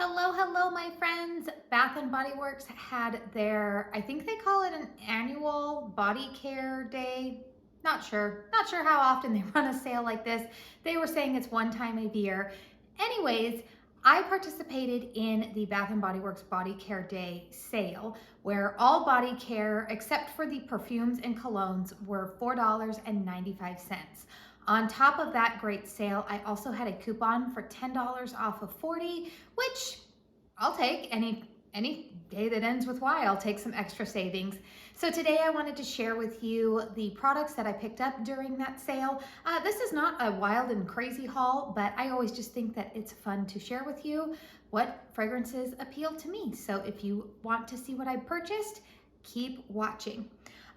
Hello, my friends. Bath and Body Works had their, I think they call it an annual body care day. Not sure how often they run a sale like this. They were saying it's one time a year. Anyways, I participated in the Bath and Body Works Body Care Day sale, where all body care, except for the perfumes and colognes, were $4.95. On top of that great sale, I also had a coupon for $10 off of 40, which I'll take any day that ends with Y. I'll take some extra savings. So today I wanted to share with you the products that I picked up during that sale. This is not a wild and crazy haul, but I always just think that it's fun to share with you what fragrances appeal to me. So if you want to see what I purchased, keep watching.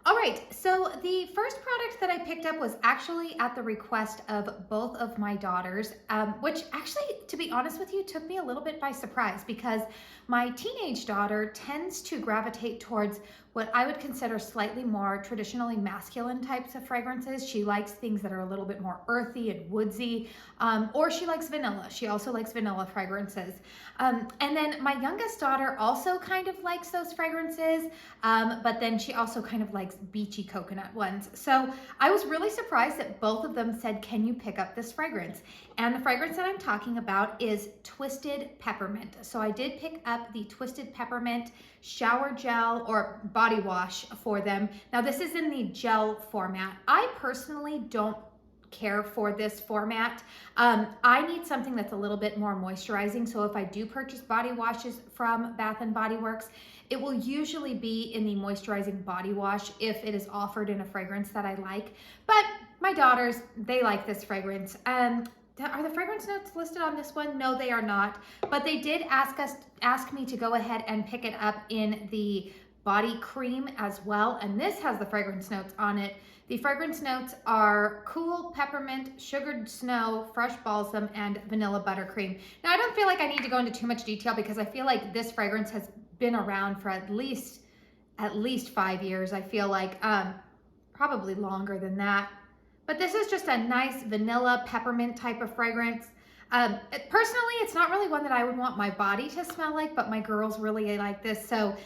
All right, so the first product that I picked up was actually at the request of both of my daughters, which actually, to be honest with you, took me a little bit by surprise because my teenage daughter tends to gravitate towards what I would consider slightly more traditionally masculine types of fragrances. She likes things that are a little bit more earthy and woodsy, or she likes vanilla. She also likes vanilla fragrances. And then my youngest daughter also kind of likes those fragrances, but then she also kind of likes beachy coconut ones. So I was really surprised that both of them said, can you pick up this fragrance? And the fragrance that I'm talking about is Twisted Peppermint. So I did pick up the Twisted Peppermint shower gel or body wash for them. Now this is in the gel format. I personally don't care for this format. I need something that's a little bit more moisturizing. So if I do purchase body washes from Bath and Body Works, it will usually be in the moisturizing body wash if it is offered in a fragrance that I like. But my daughters, they like this fragrance. Are the fragrance notes listed on this one? No, they are not. But they did ask me to go ahead and pick it up in the body cream as well. And this has the fragrance notes on it. The fragrance notes are cool peppermint, sugared snow, fresh balsam, and vanilla buttercream. Now, I don't feel like I need to go into too much detail because I feel like this fragrance has been around for at least 5 years. I feel like probably longer than that. But this is just a nice vanilla peppermint type of fragrance. Personally, it's not really one that I would want my body to smell like, but my girls really like this. So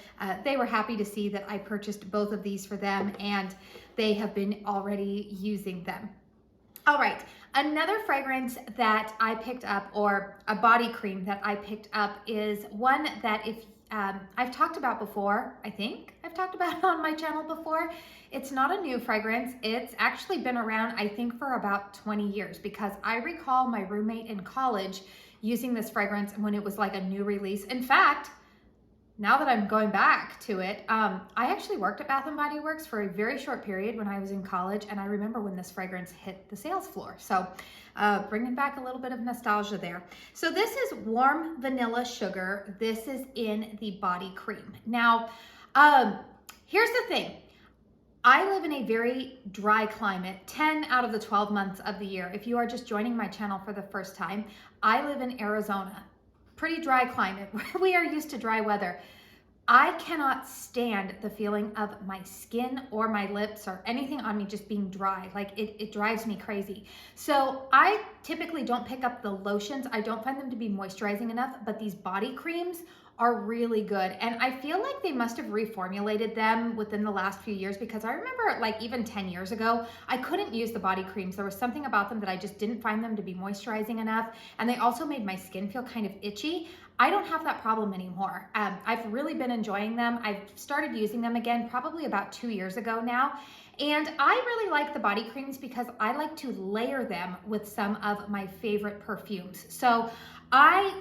they were happy to see that I purchased both of these for them and they have been already using them. All right, another fragrance that I picked up, or a body cream that I picked up, is one that if I've talked about before. I think I've talked about it on my channel before. It's not a new fragrance. It's actually been around, I think, for about 20 years because I recall my roommate in college using this fragrance when it was like a new release. In fact, now that I'm going back to it, I actually worked at Bath and Body Works for a very short period when I was in college, and I remember when this fragrance hit the sales floor. So bringing back a little bit of nostalgia there. So this is Warm Vanilla Sugar. This is in the body cream. Now, here's the thing. I live in a very dry climate, 10 out of the 12 months of the year. If you are just joining my channel for the first time, I live in Arizona. Pretty dry climate. We are used to dry weather. I cannot stand the feeling of my skin or my lips or anything on me just being dry. Like it drives me crazy. So I typically don't pick up the lotions. I don't find them to be moisturizing enough, but these body creams are really good. And I feel like they must have reformulated them within the last few years because I remember like even 10 years ago, I couldn't use the body creams. There was something about them that I just didn't find them to be moisturizing enough. And they also made my skin feel kind of itchy. I don't have that problem anymore. I've really been enjoying them. I've started using them again probably about 2 years ago now. And I really like the body creams because I like to layer them with some of my favorite perfumes. So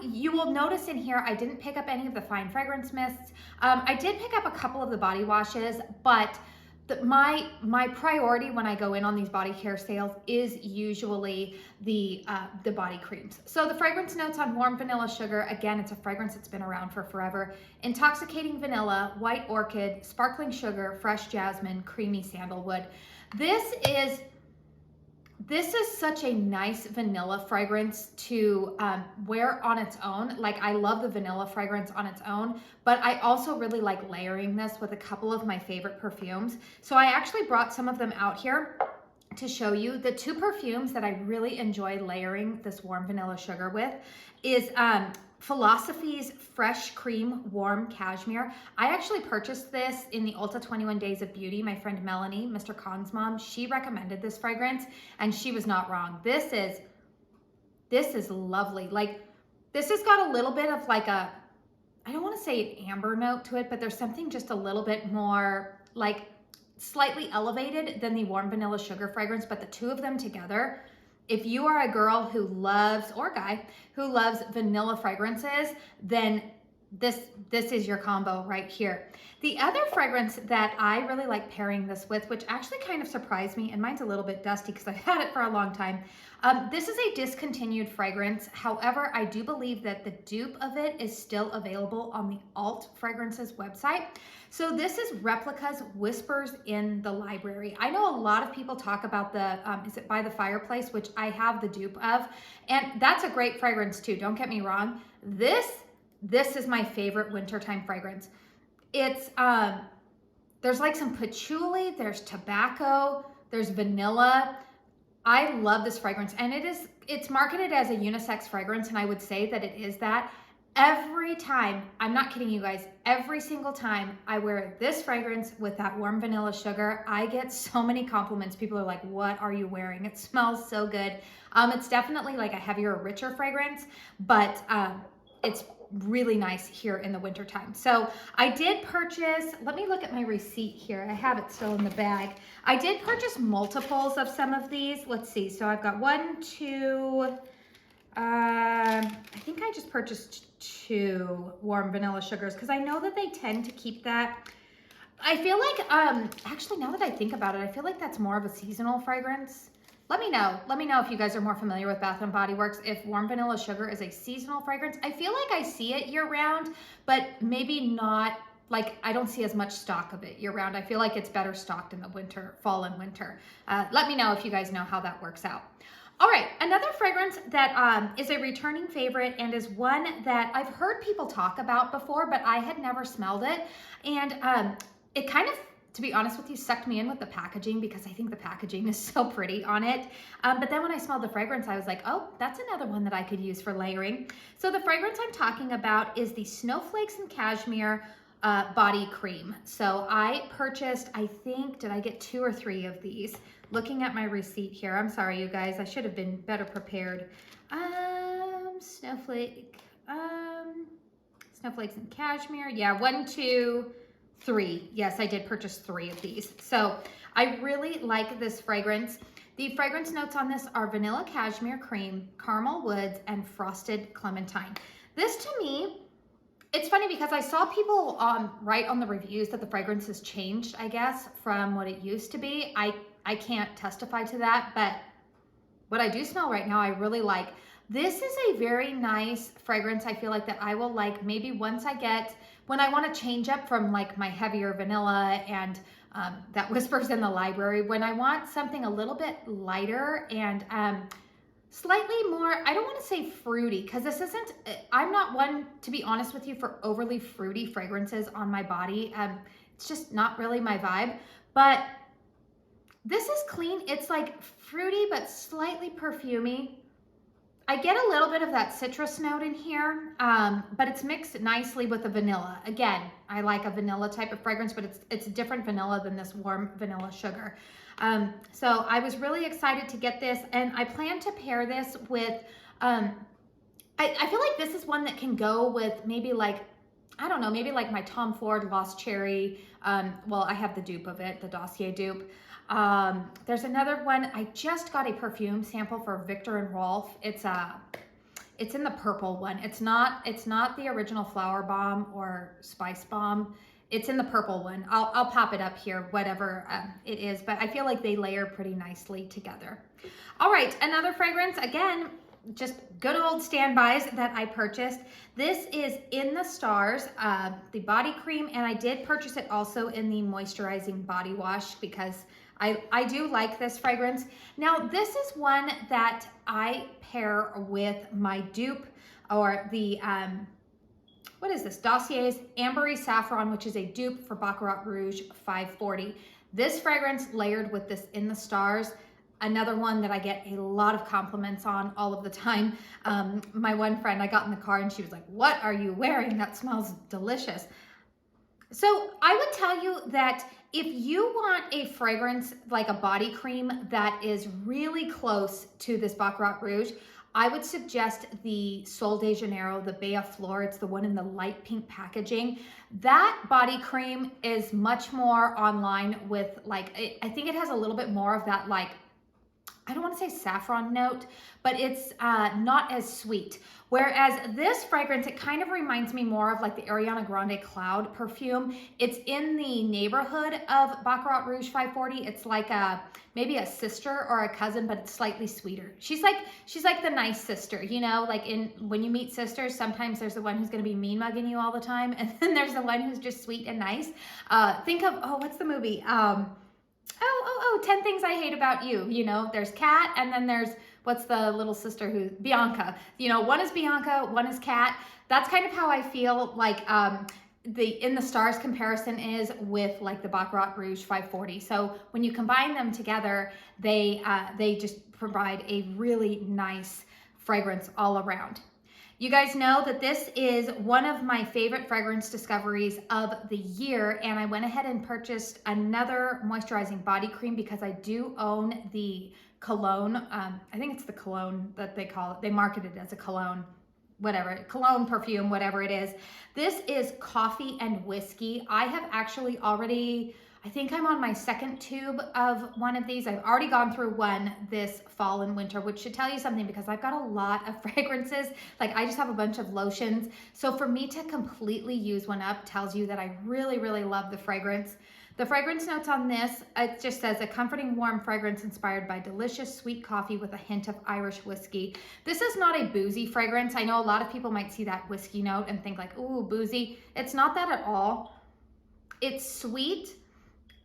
you will notice in here, I didn't pick up any of the fine fragrance mists. I did pick up a couple of the body washes, but my priority when I go in on these body care sales is usually the body creams. So the fragrance notes on Warm Vanilla Sugar, again, it's a fragrance that's been around for forever. Intoxicating vanilla, white orchid, sparkling sugar, fresh jasmine, creamy sandalwood. This is such a nice vanilla fragrance to wear on its own. Like, I love the vanilla fragrance on its own, but I also really like layering this with a couple of my favorite perfumes. So I actually brought some of them out here to show you. The two perfumes that I really enjoy layering this Warm Vanilla Sugar with is Philosophy's Fresh Cream Warm Cashmere. I actually purchased this in the Ulta 21 Days of Beauty. My friend Melanie, Mr. Khan's mom, she recommended this fragrance and she was not wrong. This is lovely. Like, this has got a little bit of like a, I don't want to say an amber note to it, but there's something just a little bit more like slightly elevated than the Warm Vanilla Sugar fragrance, but the two of them together, if you are a girl who loves, or guy, who loves vanilla fragrances, then this is your combo right here. The other fragrance that I really like pairing this with, which actually kind of surprised me, and mine's a little bit dusty because I've had it for a long time. This is a discontinued fragrance. However, I do believe that the dupe of it is still available on the Alt Fragrances website. So this is Replica's Whispers in the Library. I know a lot of people talk about the, is it By the Fireplace, which I have the dupe of, and that's a great fragrance too, don't get me wrong. This is my favorite wintertime fragrance. It's, there's like some patchouli, there's tobacco, there's vanilla. I love this fragrance, and it's marketed as a unisex fragrance, and I would say that it is that. Every time, I'm not kidding you guys, every single time I wear this fragrance with that warm vanilla sugar, I get so many compliments. People are like, what are you wearing? It smells so good. It's definitely like a heavier, richer fragrance, but it's really nice here in the wintertime. So I did purchase, let me look at my receipt here. I have it still in the bag. I did purchase multiples of some of these. Let's see. So I've got 1, 2, I think I just purchased 2 warm vanilla sugars because I know that they tend to keep that. I feel like, actually now that I think about it, I feel like that's more of a seasonal fragrance. Let me know if you guys are more familiar with Bath & Body Works, if warm vanilla sugar is a seasonal fragrance. I feel like I see it year round, but maybe not, like I don't see as much stock of it year round. I feel like it's better stocked in the winter, fall and winter. Let me know if you guys know how that works out. All right, another fragrance that is a returning favorite and is one that I've heard people talk about before, but I had never smelled it. And it kind of, to be honest with you, sucked me in with the packaging because I think the packaging is so pretty on it. But then when I smelled the fragrance, I was like, oh, that's another one that I could use for layering. So the fragrance I'm talking about is the Snowflakes Cashmere Body Cream. So I purchased, I think, did I get 2 or 3 of these? Looking at my receipt here, I'm sorry, you guys, I should have been better prepared. Snowflakes and Cashmere. Yeah, 1, 2, 3. Yes, I did purchase 3 of these. So I really like this fragrance. The fragrance notes on this are vanilla cashmere cream, caramel woods, and frosted clementine. This to me, it's funny because I saw people write on the reviews that the fragrance has changed, I guess, from what it used to be. I can't testify to that, but what I do smell right now, I really like. This is a very nice fragrance. I feel like that I will like maybe once when I want to change up from like my heavier vanilla and that Whispers in the Library, when I want something a little bit lighter and slightly more, I don't want to say fruity, because this isn't, I'm not one, to be honest with you, for overly fruity fragrances on my body. It's just not really my vibe, but this is clean. It's like fruity, but slightly perfumey. I get a little bit of that citrus note in here, but it's mixed nicely with the vanilla. Again, I like a vanilla type of fragrance, but it's a different vanilla than this warm vanilla sugar. So I was really excited to get this, and I plan to pair this with, I feel like this is one that can go with maybe like, I don't know, maybe like my Tom Ford Lost Cherry. Well, I have the dupe of it, the Dossier dupe. There's another one. I just got a perfume sample for Viktor Rolf. It's in the purple one. It's not the original Flower Bomb or Spice Bomb. It's in the purple one. I'll pop it up here, whatever it is, but I feel like they layer pretty nicely together. All right, another fragrance, again, just good old standbys that I purchased. This is In the Stars, the body cream, and I did purchase it also in the moisturizing body wash because I do like this fragrance. Now, this is one that I pair with my dupe, or the, what is this? Dossier's Ambery Saffron, which is a dupe for Baccarat Rouge 540. This fragrance layered with this In the Stars, Another one that I get a lot of compliments on all of the time. My one friend, I got in the car and she was like, "What are you wearing? That smells delicious." So I would tell you that if you want a fragrance like a body cream that is really close to this Baccarat Rouge, I would suggest the Sol de Janeiro, the Bella Flor. It's the one in the light pink packaging. That body cream is much more online with like, I think it has a little bit more of that like, I don't want to say saffron note, but it's not as sweet. Whereas this fragrance, it kind of reminds me more of like the Ariana Grande Cloud perfume. It's in the neighborhood of Baccarat Rouge 540. It's like maybe a sister or a cousin, but it's slightly sweeter. She's like the nice sister, you know, like when you meet sisters, sometimes there's the one who's going to be mean mugging you all the time. And then there's the one who's just sweet and nice. Think of, what's the movie? 10 Things I Hate About You. You know, there's Kat, and then there's, what's the little sister who, Bianca. You know, one is Bianca, one is Kat. That's kind of how I feel like the In the Stars comparison is with like the Baccarat Rouge 540. So when you combine them together, they just provide a really nice fragrance all around. You guys know that this is one of my favorite fragrance discoveries of the year, and I went ahead and purchased another moisturizing body cream because I do own the cologne. I think it's the cologne that they call it. They market it as a cologne, whatever, cologne, perfume, whatever it is. This is Coffee and Whiskey. I have actually already, I think I'm on my second tube of one of these. I've already gone through one this fall and winter, which should tell you something because I've got a lot of fragrances. Like I just have a bunch of lotions. So for me to completely use one up tells you that I really, really love the fragrance. The fragrance notes on this, it just says a comforting warm fragrance inspired by delicious sweet coffee with a hint of Irish whiskey. This is not a boozy fragrance. I know a lot of people might see that whiskey note and think like, ooh, boozy. It's not that at all. It's sweet.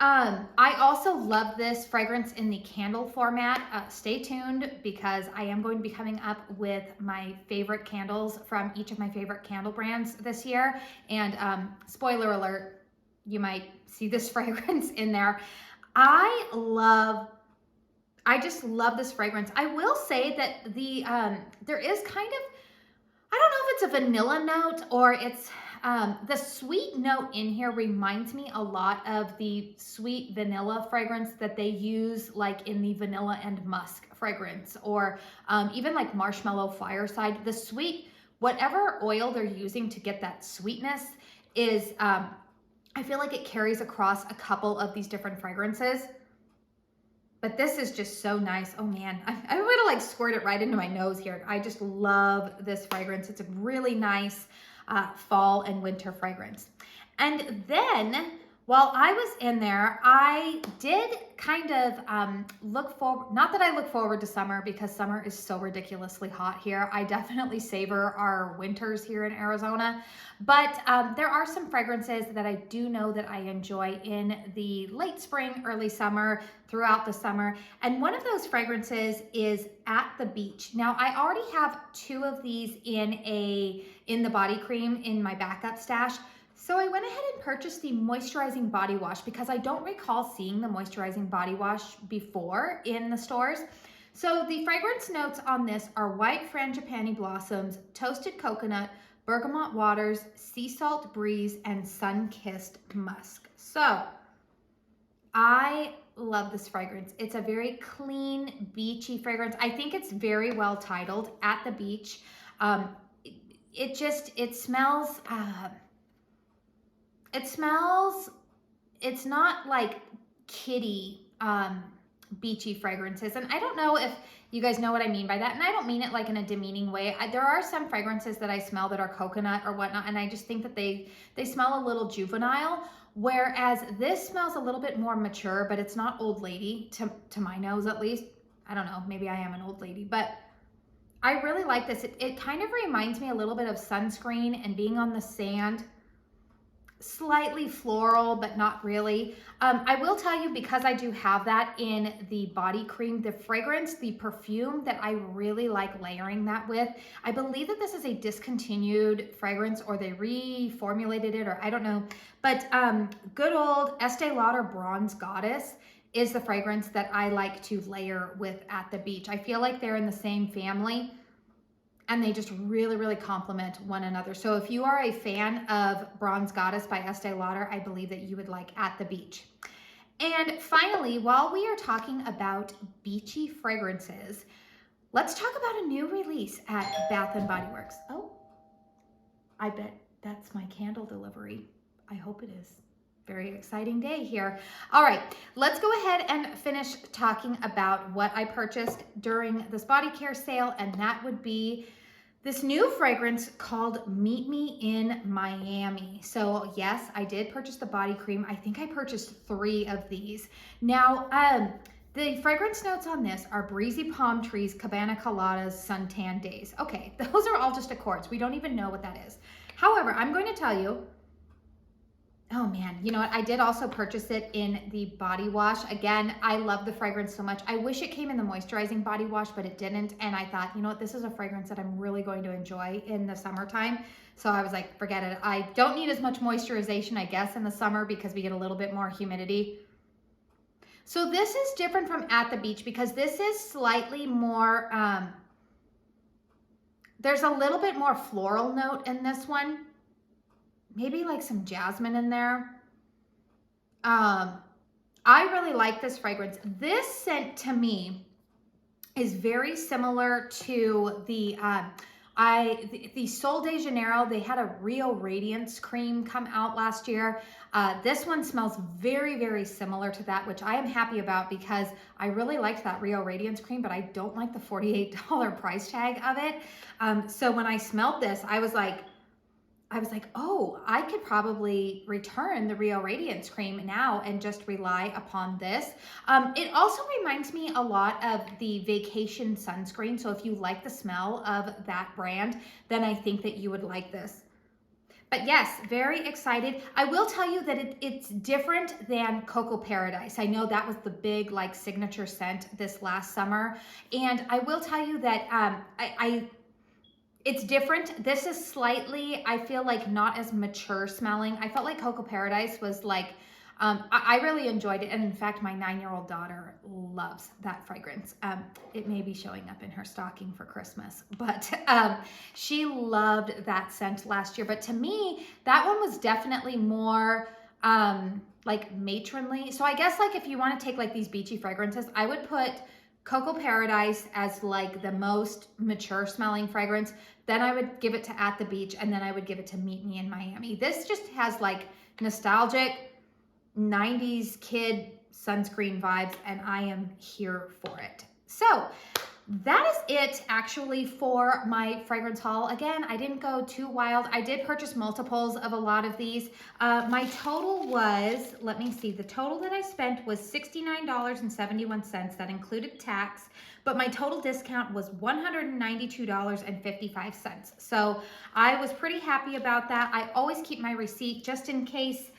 I also love this fragrance in the candle format. Stay tuned because I am going to be coming up with my favorite candles from each of my favorite candle brands this year. And spoiler alert, you might see this fragrance in there. I just love this fragrance. I will say that there is kind of, I don't know if it's a vanilla note or it's the sweet note in here reminds me a lot of the sweet vanilla fragrance that they use like in the Vanilla and Musk fragrance, or even like Marshmallow Fireside. The sweet, whatever oil they're using to get that sweetness is, I feel like it carries across a couple of these different fragrances. But this is just so nice. Oh man, I'm going to like squirt it right into my nose here. I just love this fragrance. It's a really nice fall and winter fragrance. And then while I was in there, I did kind of look forward, not that I look forward to summer because summer is so ridiculously hot here. I definitely savor our winters here in Arizona, but there are some fragrances that I do know that I enjoy in the late spring, early summer, throughout the summer. And one of those fragrances is At the Beach. Now I already have two of these in the body cream in my backup stash. So I went ahead and purchased the moisturizing body wash because I don't recall seeing the moisturizing body wash before in the stores. So the fragrance notes on this are white frangipani blossoms, toasted coconut, bergamot waters, sea salt breeze, and sun-kissed musk. So I love this fragrance. It's a very clean, beachy fragrance. I think it's very well titled, At the Beach. It smells... it's not like kitty beachy fragrances. And I don't know if you guys know what I mean by that. And I don't mean it like in a demeaning way. There are some fragrances that I smell that are coconut or whatnot, and I just think that they smell a little juvenile. Whereas this smells a little bit more mature, but it's not old lady to my nose at least. I don't know, maybe I am an old lady, but I really like this. It kind of reminds me a little bit of sunscreen and being on the sand. Slightly floral, but not really. I will tell you, because I do have that in the body cream, the fragrance, the perfume that I really like layering that with, I believe that this is a discontinued fragrance or they reformulated it, or I don't know. But good old Estée Lauder Bronze Goddess is the fragrance that I like to layer with at the beach. I feel like they're in the same family and they just really, really complement one another. So if you are a fan of Bronze Goddess by Estee Lauder, I believe that you would like At the Beach. And finally, while we are talking about beachy fragrances, let's talk about a new release at Bath & Body Works. Oh, I bet that's my candle delivery. I hope it is. Very exciting day here. All right, let's go ahead and finish talking about what I purchased during this body care sale, and that would be this new fragrance called Meet Me in Miami. So yes, I did purchase the body cream. I think I purchased 3 of these. Now, the fragrance notes on this are breezy palm trees, cabana coladas, suntan days. Okay, those are all just accords. We don't even know what that is. However, I'm going to tell you, oh man, you know what? I did also purchase it in the body wash. Again, I love the fragrance so much. I wish it came in the moisturizing body wash, but it didn't. And I thought, you know what? This is a fragrance that I'm really going to enjoy in the summertime. So I was like, forget it. I don't need as much moisturization, I guess, in the summer because we get a little bit more humidity. So this is different from At the Beach because this is slightly more, there's a little bit more floral note in this one. Maybe like some jasmine in there. I really like this fragrance. This scent to me is very similar to the Sol de Janeiro. They had a Rio Radiance cream come out last year. This one smells very, very similar to that, which I am happy about because I really liked that Rio Radiance cream, but I don't like the $48 price tag of it. So when I smelled this, I was like, oh, I could probably return the Rio Radiance cream now and just rely upon this. It also reminds me a lot of the Vacation sunscreen. So if you like the smell of that brand, then I think that you would like this. But yes, very excited. I will tell you that it's different than Cocoa Paradise. I know that was the big like signature scent this last summer. And I will tell you that it's different. This is slightly, I feel like, not as mature smelling. I felt like Cocoa Paradise was like, I really enjoyed it. And in fact, my 9-year-old daughter loves that fragrance. It may be showing up in her stocking for Christmas, but she loved that scent last year. But to me, that one was definitely more like matronly. So I guess like if you want to take like these beachy fragrances, I would put Cocoa Paradise as like the most mature smelling fragrance. Then I would give it to At the Beach, and then I would give it to Meet Me in Miami. This just has like nostalgic 90s kid sunscreen vibes, and I am here for it. So that is it actually for my fragrance haul. Again, I didn't go too wild. I did purchase multiples of a lot of these. My total was, let me see, the total that I spent was $69.71. That included tax, but my total discount was $192.55. So I was pretty happy about that. I always keep my receipt just in case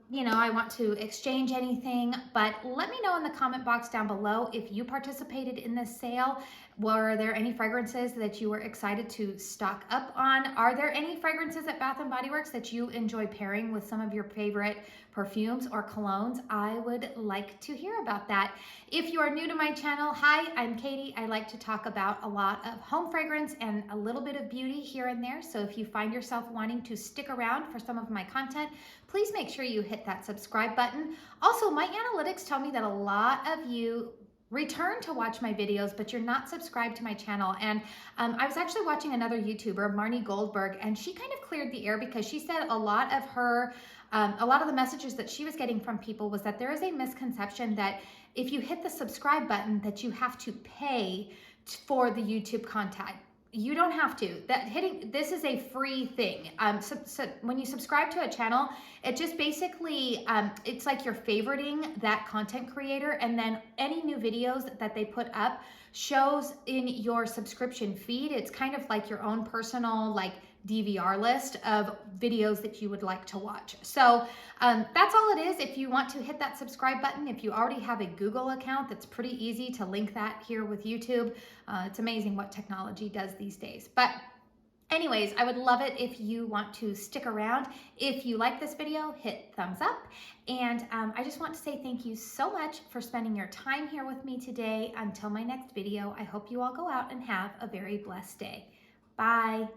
you know, I want to exchange anything, but let me know in the comment box down below if you participated in this sale. Were there any fragrances that you were excited to stock up on? Are there any fragrances at Bath & Body Works that you enjoy pairing with some of your favorite perfumes or colognes? I would like to hear about that. If you are new to my channel, hi, I'm Katie. I like to talk about a lot of home fragrance and a little bit of beauty here and there. So if you find yourself wanting to stick around for some of my content, please make sure you hit that subscribe button. Also, my analytics tell me that a lot of you return to watch my videos, but you're not subscribed to my channel. And I was actually watching another YouTuber, Marnie Goldberg, and she kind of cleared the air because she said a lot of the messages that she was getting from people was that there is a misconception that if you hit the subscribe button that you have to pay for the YouTube content. You don't have to. This is a free thing. So when you subscribe to a channel, it just basically, it's like you're favoriting that content creator, and then any new videos that they put up shows in your subscription feed. It's kind of like your own personal like DVR list of videos that you would like to watch. So that's all it is. If you want to hit that subscribe button, if you already have a Google account, that's pretty easy to link that here with YouTube. It's amazing what technology does these days. But Anyways, I would love it if you want to stick around. If you like this video, hit thumbs up. And I just want to say thank you so much for spending your time here with me today. Until my next video, I hope you all go out and have a very blessed day. Bye.